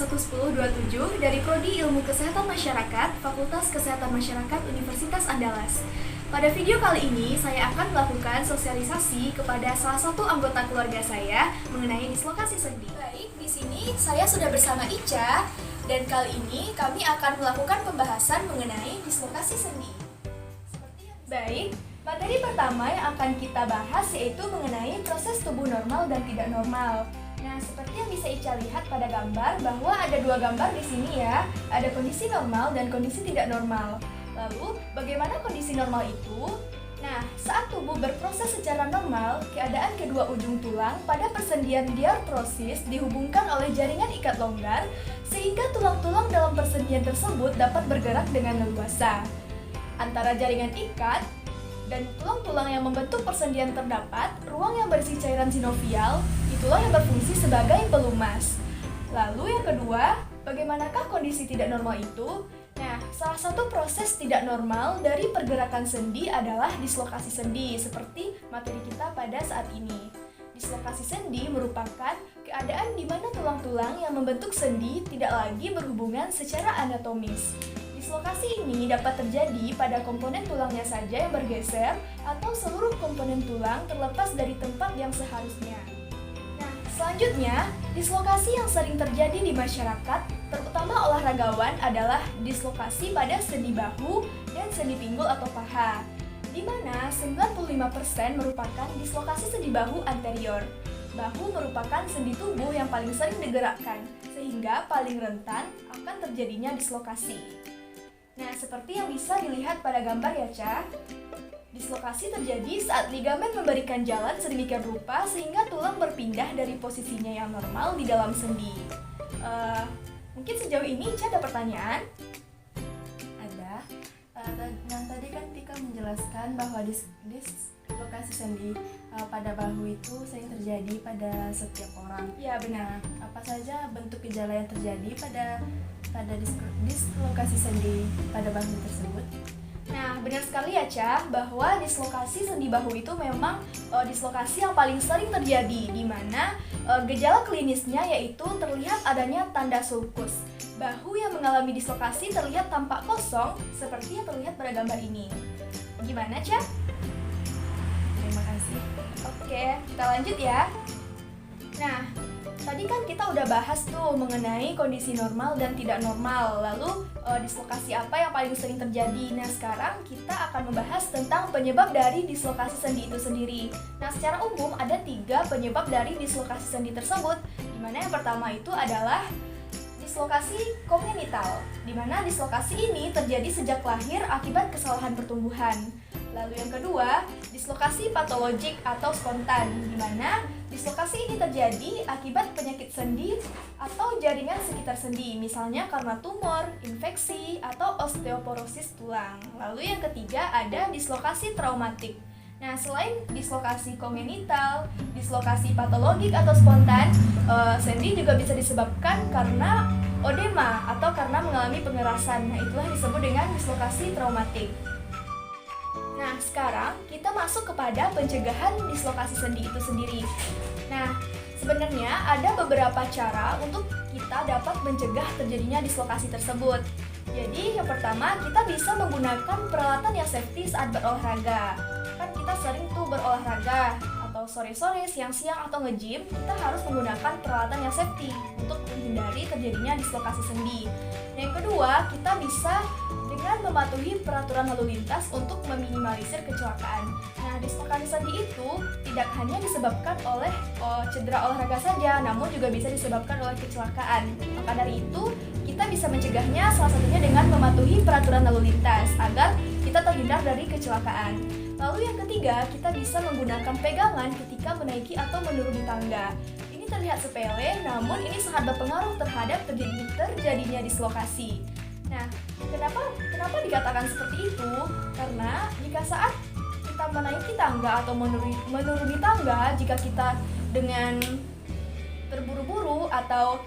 211027 dari Prodi Ilmu Kesehatan Masyarakat, Fakultas Kesehatan Masyarakat Universitas Andalas. Pada video kali ini, saya akan melakukan sosialisasi kepada salah satu anggota keluarga saya mengenai dislokasi sendi. Baik, di sini saya sudah bersama Ica, dan kali ini kami akan melakukan pembahasan mengenai dislokasi sendi. Baik, materi pertama yang akan kita bahas yaitu mengenai proses tubuh normal dan tidak normal. Nah, seperti yang bisa Ica lihat pada gambar bahwa ada dua gambar di sini ya. Ada kondisi normal dan kondisi tidak normal. Lalu, bagaimana kondisi normal itu? Nah, saat tubuh berproses secara normal, keadaan kedua ujung tulang pada persendian diartrosis dihubungkan oleh jaringan ikat longgar sehingga tulang-tulang dalam persendian tersebut dapat bergerak dengan leluasa. Antara jaringan ikat dan tulang-tulang yang membentuk persendian terdapat ruang yang berisi cairan sinovial, itulah yang berfungsi sebagai pelumas. Lalu yang kedua, bagaimanakah kondisi tidak normal itu? Nah, salah satu proses tidak normal dari pergerakan sendi adalah dislokasi sendi, seperti materi kita pada saat ini. Dislokasi sendi merupakan keadaan di mana tulang-tulang yang membentuk sendi tidak lagi berhubungan secara anatomis. Dislokasi ini dapat terjadi pada komponen tulangnya saja yang bergeser atau seluruh komponen tulang terlepas dari tempat yang seharusnya. Nah, selanjutnya, dislokasi yang sering terjadi di masyarakat, terutama olahragawan, adalah dislokasi pada sendi bahu dan sendi pinggul atau paha, di mana 95% merupakan dislokasi sendi bahu anterior. Bahu merupakan sendi tubuh yang paling sering digerakkan, sehingga paling rentan akan terjadinya dislokasi. Nah, seperti yang bisa dilihat pada gambar ya, Ca. Dislokasi terjadi saat ligamen memberikan jalan sedemikian rupa sehingga tulang berpindah dari posisinya yang normal di dalam sendi. Mungkin sejauh ini Ca ada pertanyaan? Ada. Yang tadi kan Tika menjelaskan bahwa dislokasi sendi pada bahu itu sering terjadi pada setiap orang. Ya, benar. Apa saja bentuk gejala yang terjadi pada dislokasi sendi pada bahu tersebut? Nah, benar sekali ya, Ca, bahwa dislokasi sendi bahu itu memang dislokasi yang paling sering terjadi, di mana gejala klinisnya yaitu terlihat adanya tanda sulkus. Bahu yang mengalami dislokasi terlihat tampak kosong, seperti yang terlihat pada gambar ini. Gimana, Ca? Terima kasih. Oke, kita lanjut ya. Nah, tadi kan kita udah bahas tuh mengenai kondisi normal dan tidak normal. Lalu dislokasi apa yang paling sering terjadi? Nah, sekarang kita akan membahas tentang penyebab dari dislokasi sendi itu sendiri. Nah, secara umum ada 3 penyebab dari dislokasi sendi tersebut. Dimana yang pertama itu adalah dislokasi kongenital, di mana dislokasi ini terjadi sejak lahir akibat kesalahan pertumbuhan. Lalu yang kedua, dislokasi patologik atau spontan, di mana dislokasi ini terjadi akibat penyakit sendi atau jaringan sekitar sendi, misalnya karena tumor, infeksi, atau osteoporosis tulang. Lalu yang ketiga ada dislokasi traumatik. Nah, selain dislokasi kongenital, dislokasi patologik atau spontan, sendi juga bisa disebabkan karena odema atau karena mengalami pengerasan. Nah, itulah disebut dengan dislokasi traumatik. Nah, sekarang kita masuk kepada pencegahan dislokasi sendi itu sendiri. Nah, sebenarnya ada beberapa cara untuk kita dapat mencegah terjadinya dislokasi tersebut. Jadi, yang pertama, kita bisa menggunakan peralatan yang safety saat berolahraga. Kan kita sering tuh berolahraga, atau sore-sore, siang-siang, atau nge-gym, kita harus menggunakan peralatan yang safety untuk menghindari terjadinya dislokasi sendi. Yang kedua, kita bisa dengan mematuhi peraturan lalu lintas untuk meminimalisir kecelakaan. Nah, dislokasi sendi itu tidak hanya disebabkan oleh cedera olahraga saja, namun juga bisa disebabkan oleh kecelakaan. Maka dari itu, kita bisa mencegahnya salah satunya dengan mematuhi peraturan lalu lintas agar kita terhindar dari kecelakaan. Lalu yang ketiga, kita bisa menggunakan pegangan ketika menaiki atau menuruni tangga. Ini terlihat sepele, namun ini sangat berpengaruh terhadap terjadinya dislokasi. Nah, kenapa dikatakan seperti itu? Karena jika saat kita menaiki tangga atau menuruni tangga, jika kita dengan terburu-buru atau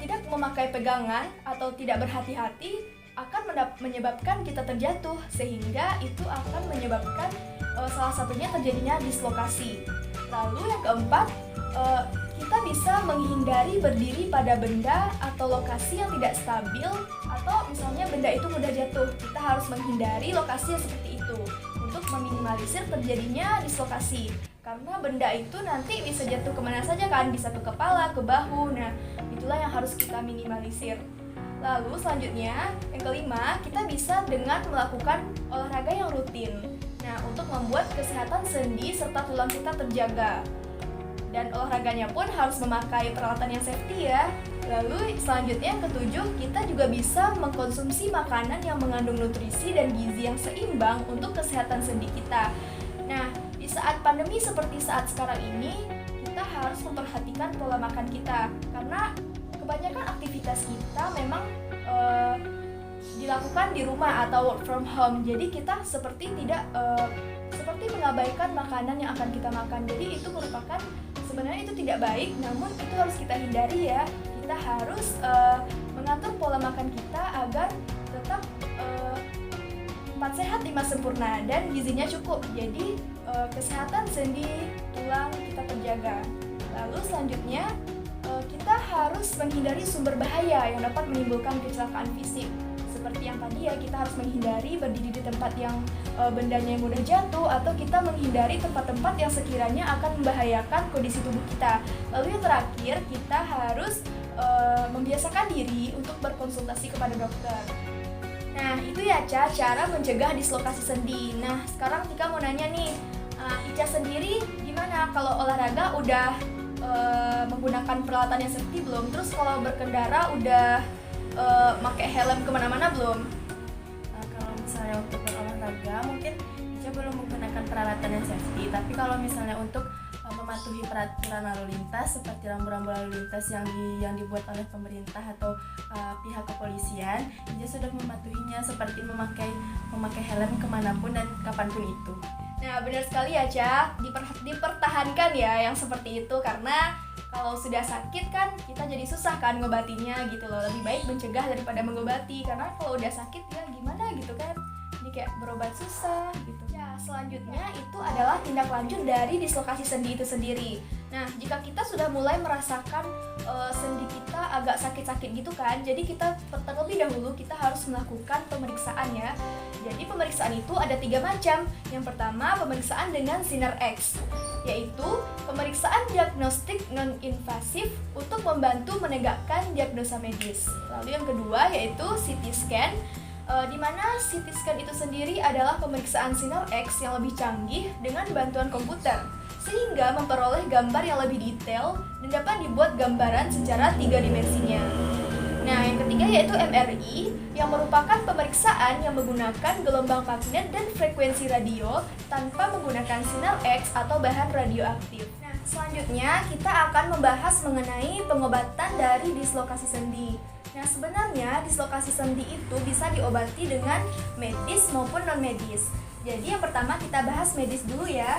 tidak memakai pegangan atau tidak berhati-hati, akan menyebabkan kita terjatuh, sehingga itu akan menyebabkan salah satunya terjadinya dislokasi. Lalu yang keempat, kita bisa menghindari berdiri pada benda atau lokasi yang tidak stabil, atau misalnya benda itu mudah jatuh. Kita harus menghindari lokasi yang seperti itu untuk meminimalisir terjadinya dislokasi. Karena benda itu nanti bisa jatuh kemana saja kan, bisa ke kepala, ke bahu. Nah, itulah yang harus kita minimalisir. Lalu selanjutnya, yang kelima, kita bisa dengan melakukan olahraga yang rutin. Nah, untuk membuat kesehatan sendi serta tulang kita terjaga. Dan olahraganya pun harus memakai peralatan yang safety ya. Lalu selanjutnya yang ketujuh, kita juga bisa mengkonsumsi makanan yang mengandung nutrisi dan gizi yang seimbang untuk kesehatan sendi kita. Nah, di saat pandemi seperti saat sekarang ini, kita harus memperhatikan pola makan kita. Karena kebanyakan aktivitas kita memang dilakukan di rumah atau work from home. Jadi kita seperti mengabaikan makanan yang akan kita makan. Jadi itu merupakan, sebenarnya itu tidak baik, namun itu harus kita hindari ya. Kita harus mengatur pola makan kita agar tetap 4 sehat 5 sempurna dan gizinya cukup. Jadi kesehatan sendi, tulang kita terjaga. Lalu selanjutnya kita harus menghindari sumber bahaya yang dapat menimbulkan kecelakaan fisik. Seperti yang tadi ya, kita harus menghindari berdiri di tempat yang bendanya mudah jatuh, atau kita menghindari tempat-tempat yang sekiranya akan membahayakan kondisi tubuh kita. Lalu yang terakhir, kita harus membiasakan diri untuk berkonsultasi kepada dokter. Nah, itu ya cara mencegah dislokasi sendi. Nah, sekarang Tika mau nanya nih, Ica sendiri gimana kalau olahraga udah menggunakan peralatan yang safety belum? Terus kalau berkendara udah pakai helm kemana-mana belum? Kalau misalnya untuk berolahraga mungkin Ica belum menggunakan peralatan yang safety, tapi kalau misalnya untuk mematuhi peraturan lalu lintas seperti rambu-rambu lalu lintas yang dibuat oleh pemerintah atau pihak kepolisian, Ica sudah mematuhinya seperti memakai helm kemanapun dan kapanpun itu. Nah, benar sekali ya, Cak. Dipertahankan ya yang seperti itu, karena kalau sudah sakit kan kita jadi susah kan ngobatinya gitu loh. Lebih baik mencegah daripada mengobati, karena kalau udah sakit ya gimana gitu kan. Jadi kayak berobat susah gitu. Ya, selanjutnya itu adalah tindak lanjut dari dislokasi sendi itu sendiri. Nah, jika kita sudah mulai merasakan sendi kita agak sakit-sakit gitu kan, jadi kita terlebih dahulu kita harus melakukan pemeriksaan ya. Jadi pemeriksaan itu ada 3 macam. Yang pertama, pemeriksaan dengan sinar X, yaitu pemeriksaan diagnostik non-invasif untuk membantu menegakkan diagnosa medis. Lalu yang kedua yaitu CT scan, di mana CT scan itu sendiri adalah pemeriksaan sinar X yang lebih canggih dengan bantuan komputer, sehingga memperoleh gambar yang lebih detail dan dapat dibuat gambaran secara 3 dimensinya. Nah, yang ketiga yaitu MRI, yang merupakan pemeriksaan yang menggunakan gelombang magnet dan frekuensi radio tanpa menggunakan sinar X atau bahan radioaktif. Nah, selanjutnya kita akan membahas mengenai pengobatan dari dislokasi sendi. Nah, sebenarnya dislokasi sendi itu bisa diobati dengan medis maupun non-medis. Jadi yang pertama kita bahas medis dulu ya.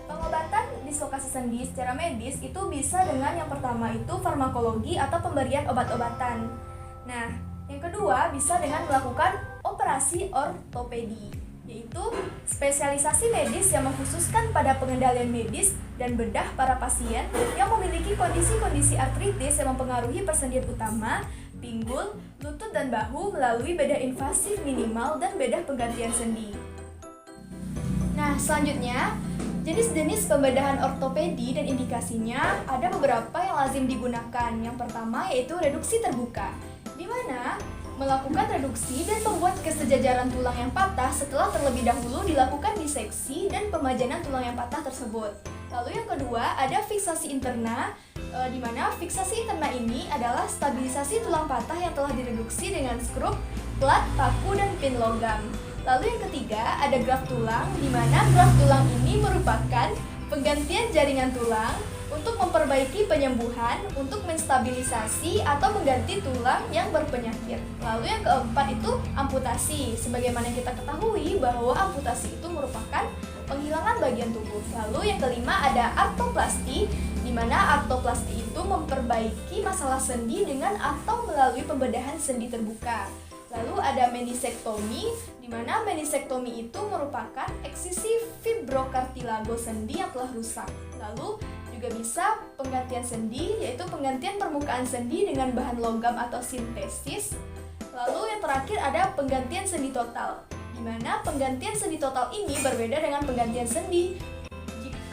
Pengobatan dislokasi sendi secara medis itu bisa dengan yang pertama itu farmakologi atau pemberian obat-obatan. Nah, yang kedua bisa dengan melakukan operasi ortopedi, yaitu spesialisasi medis yang mengkhususkan pada pengendalian medis dan bedah para pasien yang memiliki kondisi-kondisi artritis yang mempengaruhi persendian utama, pinggul, lutut dan bahu melalui bedah invasif minimal dan bedah penggantian sendi. Nah, selanjutnya jenis-jenis pembedahan ortopedi dan indikasinya ada beberapa yang lazim digunakan. Yang pertama yaitu reduksi terbuka, di mana melakukan reduksi dan membuat kesejajaran tulang yang patah setelah terlebih dahulu dilakukan diseksi dan pemajanan tulang yang patah tersebut. Lalu yang kedua ada fiksasi interna, di mana fiksasi interna ini adalah stabilisasi tulang patah yang telah direduksi dengan skrup, plat, paku, dan pin logam. Lalu yang ketiga ada graft tulang, di mana graft tulang ini merupakan penggantian jaringan tulang untuk memperbaiki penyembuhan, untuk menstabilisasi atau mengganti tulang yang berpenyakit. Lalu yang keempat itu amputasi. Sebagaimana kita ketahui bahwa amputasi itu merupakan penghilangan bagian tubuh. Lalu yang kelima ada artroplasti, di mana artroplasti itu memperbaiki masalah sendi dengan atau melalui pembedahan sendi terbuka. Lalu ada menisektomi, di mana menisektomi itu merupakan eksisi fibrokartilago sendi yang telah rusak. Lalu juga bisa penggantian sendi, yaitu penggantian permukaan sendi dengan bahan logam atau sintesis. Lalu yang terakhir ada penggantian sendi total, di mana penggantian sendi total ini berbeda dengan penggantian sendi.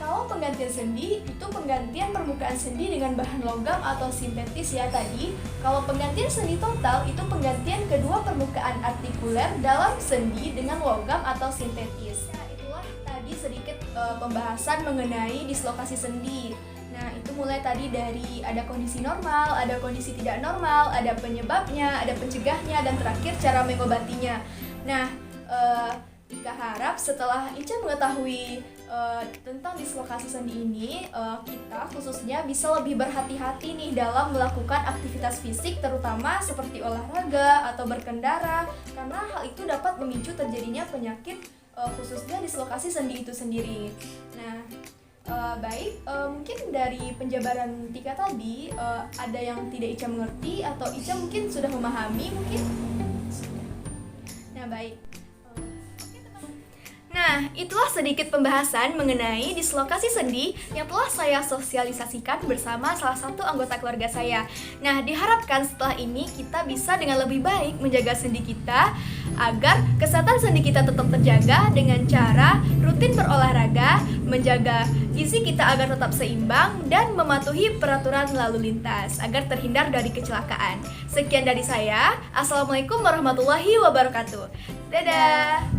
Kalau penggantian sendi itu penggantian permukaan sendi dengan bahan logam atau sintetis ya tadi. Kalau penggantian sendi total itu penggantian kedua permukaan artikuler dalam sendi dengan logam atau sintetis. Nah, itulah tadi sedikit pembahasan mengenai dislokasi sendi. Nah, itu mulai tadi dari ada kondisi normal, ada kondisi tidak normal, ada penyebabnya, ada pencegahnya, dan terakhir cara mengobatinya. Nah, Ika harap setelah Ica mengetahui tentang dislokasi sendi ini, kita khususnya bisa lebih berhati-hati nih dalam melakukan aktivitas fisik, terutama seperti olahraga atau berkendara, karena hal itu dapat memicu terjadinya penyakit khususnya dislokasi sendi itu sendiri. Nah, baik, mungkin dari penjabaran Tika tadi ada yang tidak Ica mengerti atau Ica mungkin sudah memahami mungkin. Nah, baik. Nah, itulah sedikit pembahasan mengenai dislokasi sendi yang telah saya sosialisasikan bersama salah satu anggota keluarga saya. Nah, diharapkan setelah ini kita bisa dengan lebih baik menjaga sendi kita agar kesehatan sendi kita tetap terjaga dengan cara rutin berolahraga, menjaga gizi kita agar tetap seimbang, dan mematuhi peraturan lalu lintas agar terhindar dari kecelakaan. Sekian dari saya. Assalamualaikum warahmatullahi wabarakatuh. Dadah!